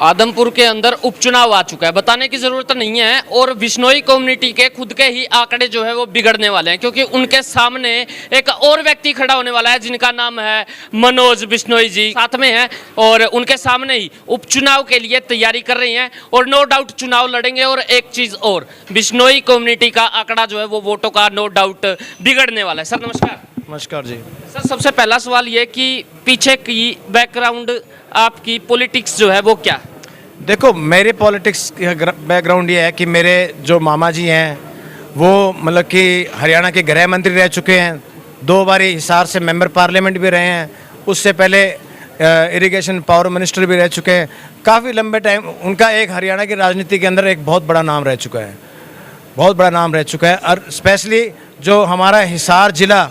आदमपुर के अंदर उपचुनाव आ चुका है, बताने की जरूरत नहीं है। और बिश्नोई कम्युनिटी के खुद के ही आंकड़े जो है वो बिगड़ने वाले हैं, क्योंकि उनके सामने एक और व्यक्ति खड़ा होने वाला है जिनका नाम है मनोज बिश्नोई जी, साथ में है। और उनके सामने ही उपचुनाव के लिए तैयारी कर रही हैं और नो डाउट चुनाव लड़ेंगे। और एक चीज और, बिश्नोई कम्युनिटी का आंकड़ा जो है वो वोटों का नो डाउट बिगड़ने वाला है। सर नमस्कार। नमस्कार जी। सर सबसे पहला सवाल ये कि पीछे की बैकग्राउंड आपकी पॉलिटिक्स जो है वो क्या है? देखो, मेरी पॉलिटिक्स बैकग्राउंड ये है कि मेरे जो मामा जी हैं वो मतलब कि हरियाणा के गृह मंत्री रह चुके हैं, 2 बार हिसार से मेंबर पार्लियामेंट भी रहे हैं, उससे पहले इरिगेशन पावर मिनिस्टर भी रह चुके हैं। काफ़ी लंबे टाइम उनका एक हरियाणा की राजनीति के अंदर एक बहुत बड़ा नाम रह चुका है, बहुत बड़ा नाम रह चुका है। और स्पेशली जो हमारा हिसार जिला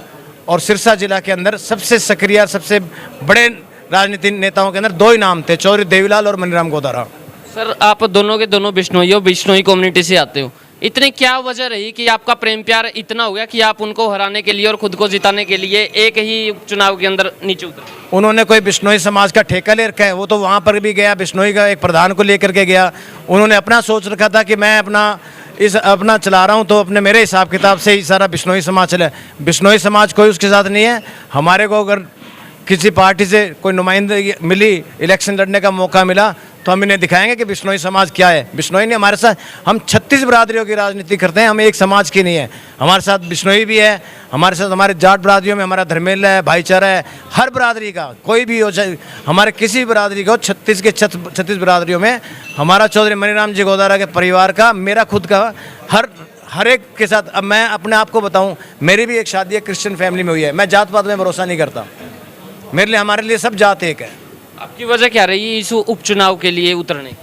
और सिरसा जिला के अंदर सबसे सक्रिय, सबसे बड़े राजनीतिक नेताओं के अंदर 2 ही नाम थे, चौधरी देवीलाल और मनीराम गोदारा। सर आप दोनों के दोनों बिश्नोई हो, बिश्नोई कम्युनिटी से आते हो, इतनी क्या वजह रही कि आपका प्रेम प्यार इतना हो गया कि आप उनको हराने के लिए और खुद को जिताने के लिए एक ही चुनाव के अंदर नीचे उतरे? उन्होंने कोई बिश्नोई समाज का ठेका ले रखा है, वो तो वहाँ पर भी गया, बिश्नोई का एक प्रधान को लेकर के गया। उन्होंने अपना सोच रखा था कि मैं अपना चला रहा हूँ, तो अपने मेरे हिसाब किताब से ही सारा बिश्नोई समाज चले। बिश्नोई समाज कोई उसके साथ नहीं है। हमारे को अगर किसी पार्टी से कोई नुमाइंदगी मिली, इलेक्शन लड़ने का मौका मिला, तो हम इन्हें दिखाएंगे कि बिश्नोई समाज क्या है। बिश्नोई ने हमारे साथ, हम 36 बिरादरियों की राजनीति करते हैं, हम एक समाज की नहीं है। हमारे साथ बिश्नोई भी है, हमारे साथ हमारे जाट बिरादरियों में हमारा धर्मेल है, भाईचारा है। हर बिरादरी का कोई भी हो, चाहे हमारे किसी बिरादरी का हो, 36 बिरादरियों में हमारा चौधरी मनीराम जी गोदारा के परिवार का, मेरा खुद का, हर एक के साथ। अब मैं अपने आप को बताऊं, मेरी भी एक शादी है क्रिश्चियन फैमिली में हुई है। मैं जात पात में भरोसा नहीं करता, मेरे लिए, हमारे लिए सब जात एक है। आपकी वजह क्या रही इस उपचुनाव के लिए उतरने की?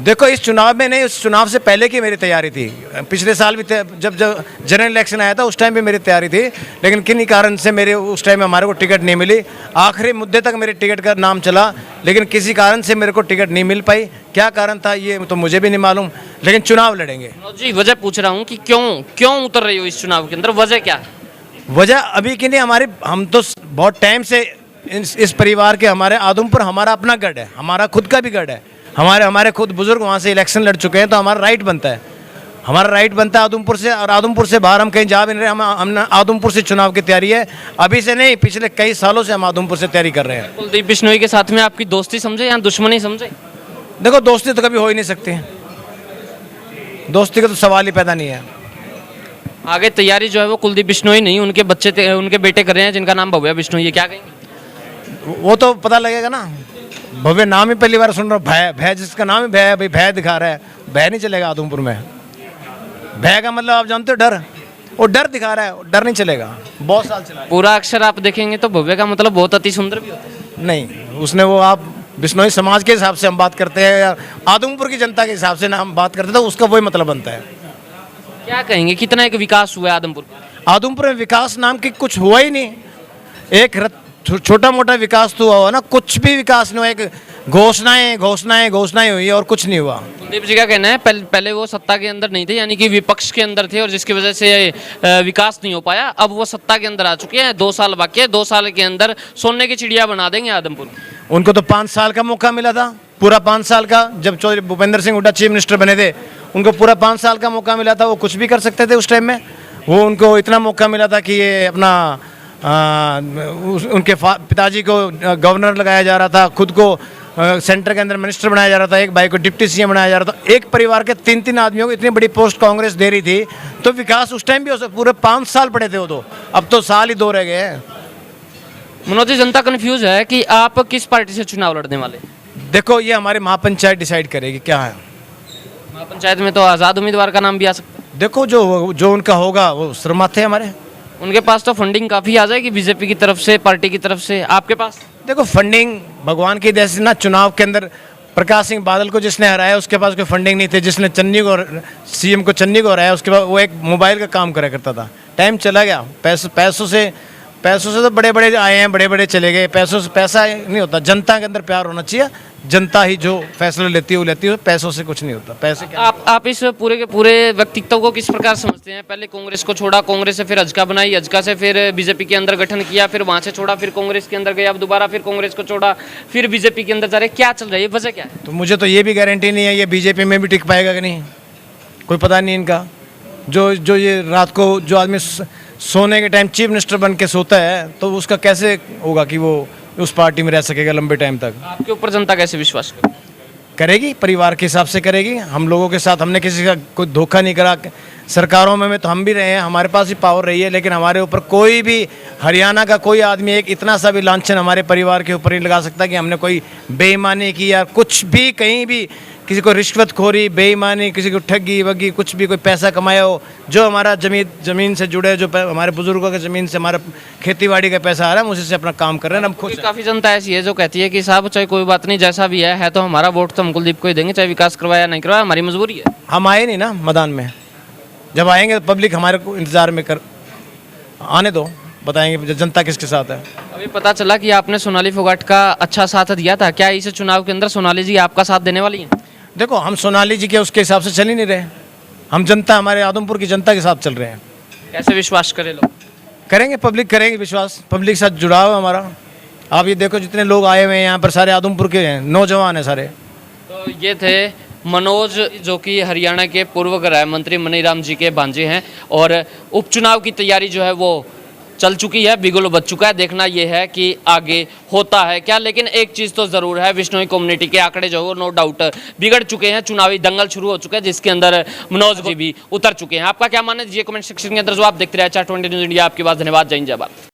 देखो, इस चुनाव में नहीं, उस चुनाव से पहले की मेरी तैयारी थी। पिछले साल भी जब जनरल इलेक्शन आया था उस टाइम भी मेरी तैयारी थी, लेकिन किन्हीं कारण से मेरे उस टाइम हमारे को टिकट नहीं मिली। आखिरी मुद्दे तक मेरे टिकट का नाम चला, लेकिन किसी कारण से मेरे को टिकट नहीं मिल पाई। क्या कारण था ये तो मुझे भी नहीं मालूम, लेकिन चुनाव लड़ेंगे। जी वजह पूछ रहा हूँ कि क्यों उतर रही हो इस चुनाव के अंदर, वजह क्या है? वजह अभी की नहीं, हम तो बहुत टाइम से इस परिवार के, हमारे आदमपुर हमारा अपना गढ़ है, हमारा खुद का भी गढ़ है। हमारे खुद बुजुर्ग वहाँ से इलेक्शन लड़ चुके हैं, तो हमारा राइट बनता है आदमपुर से। और आदमपुर से बाहर हम कहीं जा भी नहीं रहे। हम आदमपुर से चुनाव की तैयारी है, अभी से नहीं, पिछले कई सालों से हम आदमपुर से तैयारी कर रहे हैं। कुलदीप बिश्नोई के साथ में आपकी दोस्ती समझे या दुश्मनी समझे? देखो, दोस्ती तो कभी हो ही नहीं सकती, दोस्ती का तो सवाल ही पैदा नहीं है। आगे तैयारी जो है वो कुलदीप बिश्नोई नहीं, उनके उनके बेटे कर रहे हैं जिनका नाम भव्या बिश्नोई है, क्या कहेंगे? वो तो पता लगेगा ना। भव्य नाम ही पहली बार सुन रहा हूँ। भय जिसका नाम ही भय है, भाई भय दिखा रहा है। भय नहीं चलेगा आदमपुर में। भय का मतलब आप जानते हो, डर। वो डर दिखा रहा है, डर नहीं चलेगा। बहुत साल चला पूरा अक्षर आप देखेंगे तो भव्य का मतलब बहुत अति सुंदर भी होता है। नहीं, उसने वो, आप बिश्नोई समाज के हिसाब से हम बात करते हैं या आदमपुर की जनता के हिसाब से ना हम बात करते हैं, तो उसका वही मतलब बनता है। क्या कहेंगे, कितना एक विकास हुआ है आदमपुर में? विकास नाम की कुछ हुआ ही नहीं। एक छोटा मोटा विकास तो हुआ ना, कुछ भी विकास नहीं हुआ। एक घोषणाएं हुई और कुछ नहीं हुआ। कुलदीप जी का कहना है पहले वो सत्ता के अंदर नहीं थे, यानी कि विपक्ष के अंदर थे, और जिसकी वजह से विकास नहीं हो पाया। अब वो सत्ता के अंदर आ चुके हैं, 2 साल बाकी है, 2 साल के अंदर सोने की चिड़िया बना देंगे आदमपुर। उनको तो 5 साल का मौका मिला था, पूरा 5 साल का। जब चौधरी भूपेंद्र सिंह हुड्डा चीफ मिनिस्टर बने थे, उनको पूरा 5 साल का मौका मिला था। वो कुछ भी कर सकते थे उस टाइम में। वो उनको इतना मौका मिला था कि ये अपना उनके पिताजी को गवर्नर लगाया जा रहा था, खुद को सेंटर के अंदर मिनिस्टर बनाया जा रहा था, एक भाई को डिप्टी सीएम बनाया जा रहा था। एक परिवार के 3 आदमियों को इतनी बड़ी पोस्ट कांग्रेस दे रही थी, तो विकास उस टाइम भी हो सकता। पूरे 5 साल पड़े थे वो तो, अब तो साल ही 2 रह गए हैं। मनोज जी, जनता कंफ्यूज है कि आप किस पार्टी से चुनाव लड़ने वाले? देखो, ये हमारी महापंचायत डिसाइड करेगी क्या है। महापंचायत में तो आज़ाद उम्मीदवार का नाम भी आ सकता है। देखो, जो उनका होगा वो सिरमाथे हमारे। उनके पास तो फंडिंग काफ़ी आ जाएगी बीजेपी की तरफ से, पार्टी की तरफ से। आपके पास? देखो, फंडिंग भगवान की दया से ना। चुनाव के अंदर प्रकाश सिंह बादल को जिसने हराया, उसके पास कोई फंडिंग नहीं थी। जिसने सीएम को चन्नी को हराया, उसके पास वो एक मोबाइल का काम करा करता था। टाइम चला गया, पैसों से तो बड़े बड़े आए हैं, बड़े बड़े चले गए। पैसों से पैसा नहीं होता, जनता के अंदर प्यार होना चाहिए। जनता ही जो फैसला लेती है वो लेती है, पैसों से कुछ नहीं होता। पैसे क्या आप इस पूरे के पूरे व्यक्तित्व को किस प्रकार समझते हैं? पहले कांग्रेस को छोड़ा, कांग्रेस से फिर अजका बनाई, अजका से फिर बीजेपी के अंदर गठन किया, फिर वहां से छोड़ा, फिर कांग्रेस के अंदर गए, अब दोबारा फिर कांग्रेस को छोड़ा, फिर बीजेपी के अंदर जा रहे, क्या चल रहा है, वजह क्या है? तो मुझे तो ये भी गारंटी नहीं है ये बीजेपी में भी टिक पाएगा कि नहीं, कोई पता नहीं इनका। जो ये रात को जो आदमी सोने के टाइम चीफ मिनिस्टर बन के सोता है, तो उसका कैसे होगा कि वो उस पार्टी में रह सकेगा लंबे टाइम तक? आपके ऊपर जनता कैसे विश्वास करेगी, परिवार के हिसाब से करेगी। हम लोगों के साथ हमने किसी का कोई धोखा नहीं करा। सरकारों में तो हम भी रहे हैं, हमारे पास भी पावर रही है, लेकिन हमारे ऊपर कोई भी हरियाणा का कोई आदमी एक इतना सा भी लांछन हमारे परिवार के ऊपर नहीं लगा सकता कि हमने कोई बेईमानी की या कुछ भी, कहीं भी किसी को रिश्वतखोरी, बेईमानी, किसी को ठगी वगी, कुछ भी कोई पैसा कमाया हो। जो हमारा ज़मीन से जुड़े, जो हमारे बुजुर्गों के ज़मीन से हमारा खेती-बाड़ी का पैसा आ रहा है, हम उसी से अपना काम कर रहे हैं, हम खुश हैं। काफ़ी जनता ऐसी है जो कहती है कि साहब चाहे कोई बात नहीं, जैसा भी है तो हमारा वोट तो हम कुलदीप को ही देंगे, चाहे विकास करवाया नहीं करवाया, हमारी मजबूरी है। हम आए नहीं ना मैदान में, जब आएंगे तो पब्लिक हमारे को इंतज़ार में कर आने दो, बताएंगे जनता किसके साथ है। अभी पता चला कि आपने सोनाली फोगाट का अच्छा साथ दिया था, क्या इस चुनाव के अंदर सोनाली जी आपका साथ देने वाली हैं? देखो, हम सोनाली जी के उसके हिसाब से चल ही नहीं रहे, हम जनता, हमारे आदमपुर की जनता के साथ चल रहे हैं। कैसे विश्वास करे लोग? करेंगे, पब्लिक करेंगे विश्वास, पब्लिक के साथ जुड़ाव है हमारा। आप ये देखो जितने लोग आए हुए हैं यहाँ पर, सारे आदमपुर के हैं, नौजवान हैं सारे। तो ये थे मनोज, जो कि हरियाणा के पूर्व गृह मंत्री मनीराम जी के भांजे हैं, और उपचुनाव की तैयारी जो है वो चल चुकी है, बिगुल बज चुका है। देखना यह है कि आगे होता है क्या। लेकिन एक चीज़ तो ज़रूर है, विश्नोई कम्युनिटी के आंकड़े जो है वो नो डाउट बिगड़ चुके हैं, चुनावी दंगल शुरू हो चुका है, जिसके अंदर मनोज जी भी उतर चुके हैं। आपका क्या मानना है, ये कमेंट सेक्शन के अंदर जो आप देखते रहे 420 न्यूज़ इंडिया, आपकी बात। धन्यवाद, जय हिंद, जय भारत।